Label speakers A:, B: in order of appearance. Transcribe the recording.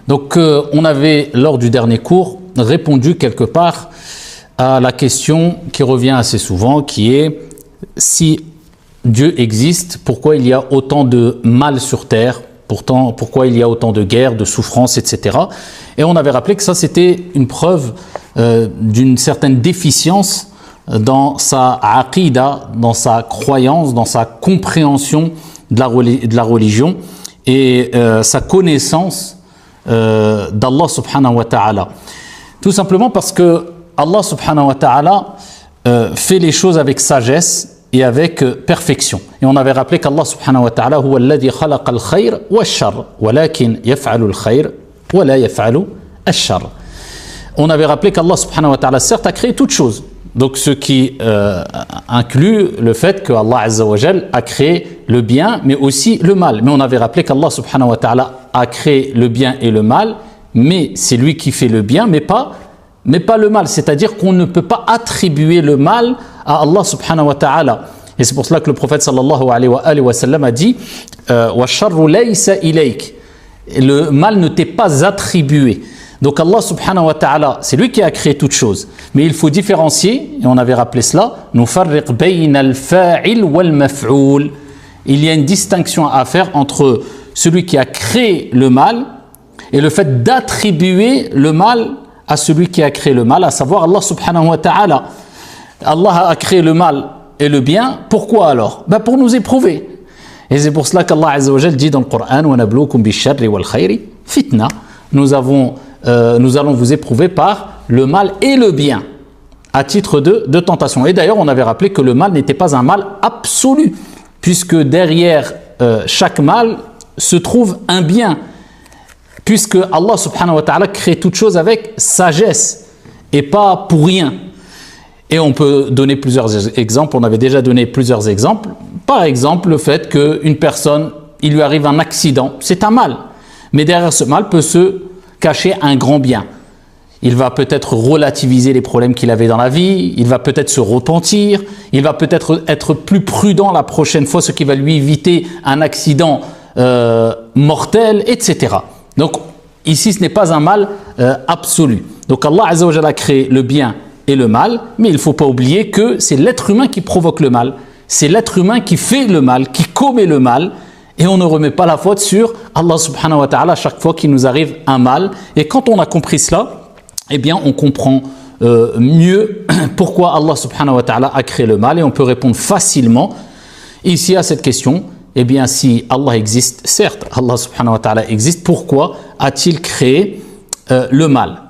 A: Donc on avait lors du dernier cours répondu quelque part à la question qui revient assez souvent, qui est si Dieu existe, pourquoi il y a autant de mal sur terre, pourquoi il y a autant de guerres, de souffrances, etc. Et on avait rappelé que ça c'était une preuve d'une certaine déficience dans sa aqida, dans sa croyance, dans sa compréhension de la religion et sa connaissance d'Allah subhanahu wa ta'ala. Tout simplement parce que Allah subhanahu wa ta'ala fait les choses avec sagesse et avec perfection. Et on avait rappelé qu'Allah subhanahu wa ta'ala huwa alladhi khalaqa al-khayr wa al-sharr walakin yaf'alu al-khayr wa la yaf'alu al-sharr. On avait rappelé qu'Allah subhanahu wa ta'ala certes a créé toutes choses. Donc ce qui inclut le fait que Allah azza wa jal a créé le bien mais aussi le mal. Mais on avait rappelé qu'Allah subhanahu wa ta'ala a créé le bien et le mal, mais c'est lui qui fait le bien mais pas le mal. C'est-à-dire qu'on ne peut pas attribuer le mal à Allah subhanahu wa ta'ala. Et c'est pour cela que le prophète sallallahu alayhi wa sallam a dit wa sharru laysa ilayk. Le mal ne t'est pas attribué. Donc Allah subhanahu wa ta'ala, c'est lui qui a créé toutes choses. Mais il faut différencier, et on avait rappelé cela, nufarriq bayna al-fa'il wal-maf'oul. Il y a une distinction à faire entre celui qui a créé le mal et le fait d'attribuer le mal à celui qui a créé le mal, à savoir Allah subhanahu wa ta'ala. Allah a créé le mal et le bien, pourquoi alors? Pour nous éprouver. Et c'est pour cela qu'Allah azza wa jal dit dans le Coran wa nabluukum bish-sharri wal-khayri fitna. Nous allons vous éprouver par le mal et le bien à titre de tentation. Et d'ailleurs, on avait rappelé que le mal n'était pas un mal absolu, puisque derrière chaque mal se trouve un bien, puisque Allah subhanahu wa ta'ala crée toute chose avec sagesse et pas pour rien. Et on peut donner plusieurs exemples, on avait déjà donné plusieurs exemples. Par exemple, le fait qu'une personne, il lui arrive un accident, c'est un mal. Mais derrière ce mal peut se cacher un grand bien. Il va peut-être relativiser les problèmes qu'il avait dans la vie, il va peut-être se repentir, il va peut-être être plus prudent la prochaine fois, ce qui va lui éviter un accident mortel, etc. Donc ici ce n'est pas un mal absolu. Donc Allah azza wa jalla a créé le bien et le mal, mais il ne faut pas oublier que c'est l'être humain qui provoque le mal, c'est l'être humain qui fait le mal, qui commet le mal. Et on ne remet pas la faute sur Allah subhanahu wa ta'ala à chaque fois qu'il nous arrive un mal. Et quand on a compris cela, eh bien on comprend mieux pourquoi Allah subhanahu wa ta'ala a créé le mal. Et on peut répondre facilement ici à cette question. Eh bien si Allah existe, certes Allah subhanahu wa ta'ala existe, pourquoi a-t-il créé le mal?